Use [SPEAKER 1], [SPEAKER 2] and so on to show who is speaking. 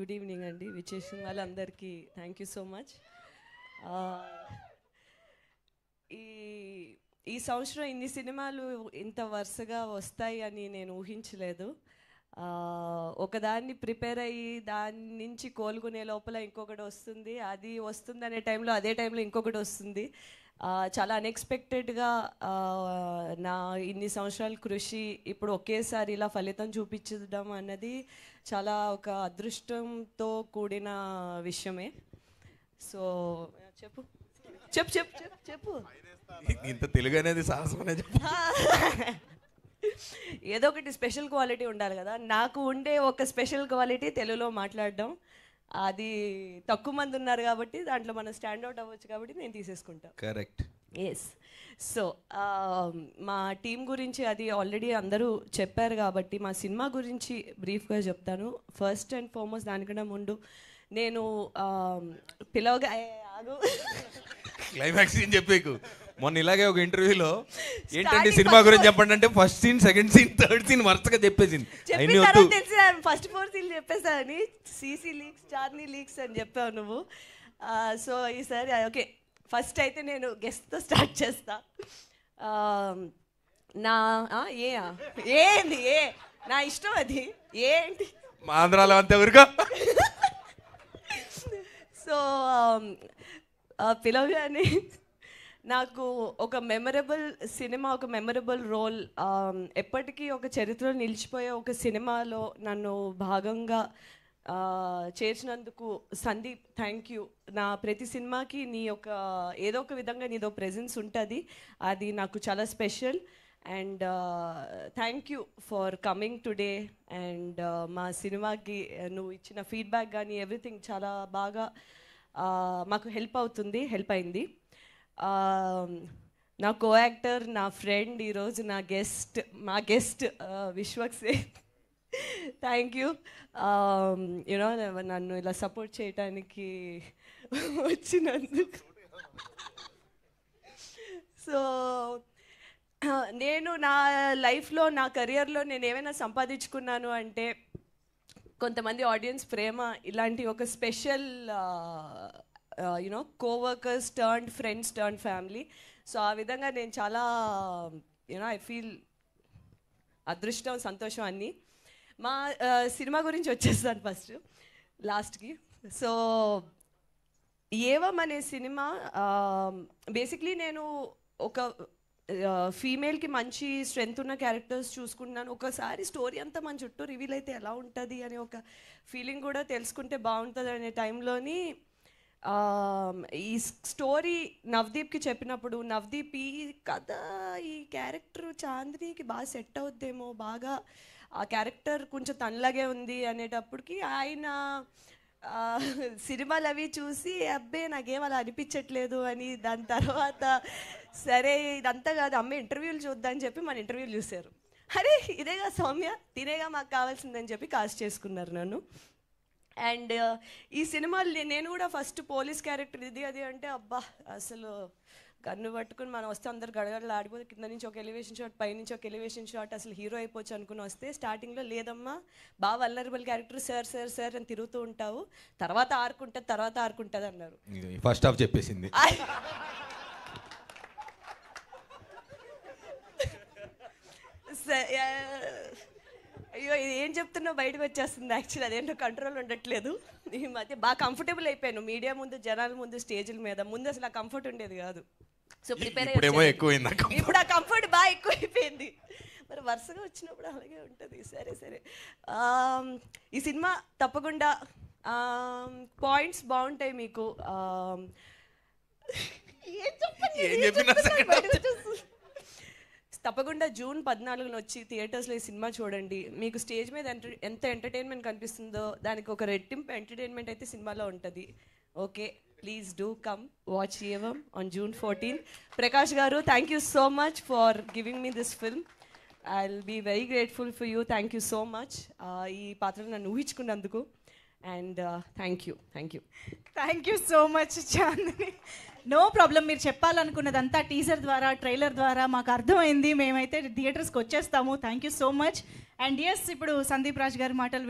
[SPEAKER 1] Good evening అండి. విచ్చేసిన వాళ్ళందరికీ థ్యాంక్ యూ సో మచ్. ఈ సంవత్సరం ఇన్ని సినిమాలు ఇంత వరుసగా వస్తాయి అని నేను ఊహించలేదు. ఒకదాన్ని ప్రిపేర్ అయ్యి దాని నుంచి కోలుకునే లోపల ఇంకొకటి వస్తుంది, అది వస్తుంది అనే టైంలో అదే టైంలో ఇంకొకటి వస్తుంది. చాలా అన్ఎక్స్పెక్టెడ్గా నా ఇన్ని సంవత్సరాల కృషి ఇప్పుడు ఒకేసారి ఇలా ఫలితం చూపించడం అన్నది చాలా ఒక అదృష్టంతో కూడిన విషయమే. సో చెప్పు చెప్పు చెప్పు చెప్పు చెప్పు
[SPEAKER 2] ఇంత తెలుగు అనేది సాహసమనే చెప్పు.
[SPEAKER 1] ఏదో ఒకటి స్పెషల్ క్వాలిటీ ఉండాలి కదా. నాకు ఉండే ఒక స్పెషల్ క్వాలిటీ తెలుగులో మాట్లాడడం. అది తక్కువ మంది ఉన్నారు కాబట్టి దాంట్లో మనం స్టాండ్అవుట్ అవ్వచ్చు కాబట్టి నేను తీసేసుకుంటాను.
[SPEAKER 2] కరెక్ట్.
[SPEAKER 1] ఎస్. సో మా టీం గురించి అది ఆల్రెడీ అందరూ చెప్పారు కాబట్టి మా సినిమా గురించి బ్రీఫ్గా చెప్తాను. ఫస్ట్ అండ్ ఫార్మోస్ట్ దానికన్నా ముందు నేను పిలవగా ఆగు
[SPEAKER 2] క్లైమాక్స్ ఏం చెప్పేకు. మొన్న ఇలాగే ఒక ఇంటర్వ్యూలో ఏంటంటే సినిమా గురించి చెప్పండి అంటే first scene, second scene, third scene వరుసగా చెప్పేసింది.
[SPEAKER 1] తెలిసి ఫస్ట్ 4 సీన్లు చెప్పేసాని సీసీ లీక్స్, చార్నీ లీక్స్ అని చెప్పావు నువ్వు. సో ఈసారి ఓకే, ఫస్ట్ అయితే నేను గెస్ట్తో స్టార్ట్ చేస్తా. నా ఏంది నా ఇష్టం అది ఏంటి
[SPEAKER 2] మా ఆంధ్రాలో అంతే ఊరుగా.
[SPEAKER 1] సో పిలవగానే నాకు ఒక మెమరబుల్ సినిమా, ఒక మెమరబుల్ రోల్, ఎప్పటికీ ఒక చరిత్రలో నిలిచిపోయే ఒక సినిమాలో నన్ను భాగంగా చేర్చినందుకు సందీప్ థ్యాంక్ యూ. నా ప్రతి సినిమాకి నీ యొక్క ఏదో ఒక విధంగా నీదో ప్రెజెన్స్ ఉంటుంది, అది నాకు చాలా special. And thank you for coming today. And మా సినిమాకి నువ్వు ఇచ్చిన ఫీడ్బ్యాక్ కానీ ఎవ్రీథింగ్ చాలా బాగా మాకు హెల్ప్ అయింది. నా కో యాక్టర్, నా ఫ్రెండ్, ఈరోజు మా guest Vishwak Sen, thank you. You know నన్ను ఇలా సపోర్ట్ చేయటానికి వచ్చినందుకు. సో నేను నా లైఫ్లో, నా కెరియర్లో నేను ఏమైనా సంపాదించుకున్నాను అంటే కొంతమంది ఆడియన్స్ ప్రేమ, ఇలాంటి ఒక special coworkers turned friends turned family. So ఆ విధంగా నేను చాలా ఐ ఫీల్ అదృష్టం, సంతోషం అన్నీ. మా సినిమా గురించి వచ్చేస్తాను ఫస్ట్ లాస్ట్కి. సో ఏవం అనే సినిమా బేసిక్లీ నేను ఒక ఫీమేల్కి మంచి స్ట్రెంగ్త్ ఉన్న క్యారెక్టర్స్ చూసుకుంటున్నాను. ఒకసారి స్టోరీ అంతా మన చుట్టూ రివీల్ అయితే ఎలా ఉంటుంది అనే ఒక ఫీలింగ్ కూడా తెలుసుకుంటే బాగుంటుంది అనే టైంలోని ఈ స్టోరీ నవదీప్కి చెప్పినప్పుడు నవదీప్ ఈ కథ, ఈ క్యారెక్టర్ చాందినికి బాగా సెట్ అవుద్దేమో, బాగా ఆ క్యారెక్టర్ కొంచెం తనలాగే ఉంది అనేటప్పటికి ఆయన సినిమాలు అవి చూసి అబ్బే నాకేం అలా అనిపించట్లేదు అని, దాని తర్వాత సరే ఇదంతా కాదు అమ్మ ఇంటర్వ్యూలు చూద్దామని చెప్పి మన ఇంటర్వ్యూలు చూశారు. అరే ఇదేగా సౌమ్య, తినేగా మాకు కావాల్సిందని చెప్పి కాస్ట్ చేసుకున్నారు నన్ను. అండ్ ఈ సినిమాలు నేను కూడా ఫస్ట్ పోలీస్ క్యారెక్టర్ ఇది అది అంటే అబ్బా అసలు గన్ను పట్టుకుని మనం వస్తే అందరు గడగడలు ఆడిపోతే కింద నుంచి ఒక ఎలివేషన్ షాట్, పైనుంచి ఒక ఎలివేషన్ షాట్, అసలు హీరో అయిపోవచ్చు అనుకుని వస్తే స్టార్టింగ్లో లేదమ్మా బాగా vulnerable character, sir sir sir అని తిరుగుతూ ఉంటావు, తర్వాత ఆరుకుంటుంది అన్నారు.
[SPEAKER 2] ఫస్ట్ హాఫ్ చెప్పేసింది.
[SPEAKER 1] అయ్యో ఇది ఏం చెప్తున్నా బయటకు వచ్చేస్తుంది. యాక్చువల్లీ అదేంటో కంట్రోల్ ఉండట్లేదు. ఈ మధ్య బాగా కంఫర్టబుల్ అయిపోయాను మీడియా ముందు, జనాల ముందు, స్టేజ్ల మీద. ముందు అసలు ఆ కంఫర్ట్ ఉండేది కాదు. సో ప్రిపేర్ ఇప్పుడు ఆ కంఫర్ట్ బాగా ఎక్కువైపోయింది. మరి వరుసగా వచ్చినప్పుడు అలాగే ఉంటుంది. సరే ఈ సినిమా తప్పకుండా పాయింట్స్ బాగుంటాయి మీకు. తప్పకుండా జూన్ 14న వచ్చి థియేటర్స్లో ఈ సినిమా చూడండి. మీకు స్టేజ్ మీద ఎంత ఎంటర్టైన్మెంట్ కనిపిస్తుందో దానికి ఒక రెట్టింపు ఎంటర్టైన్మెంట్ అయితే సినిమాలో ఉంటుంది. Okay, please do come watch Evam on June 14. Prakash garu thank you so much for giving me this film. I will be very grateful for you. Thank you so much ఈ పాత్రను నన్ను ఊహించుకున్నందుకు. And thank you
[SPEAKER 3] so much Chandini. No problem. మీరు చెప్పాలనుకున్నదంతా teaser ద్వారా, trailer ద్వారా మాకు అర్థమైంది. మేమైతే థియేటర్స్కి వచ్చేస్తాము. Thank you so much. And yes, ఇప్పుడు సందీప్ రాజ్ గారి మాటలు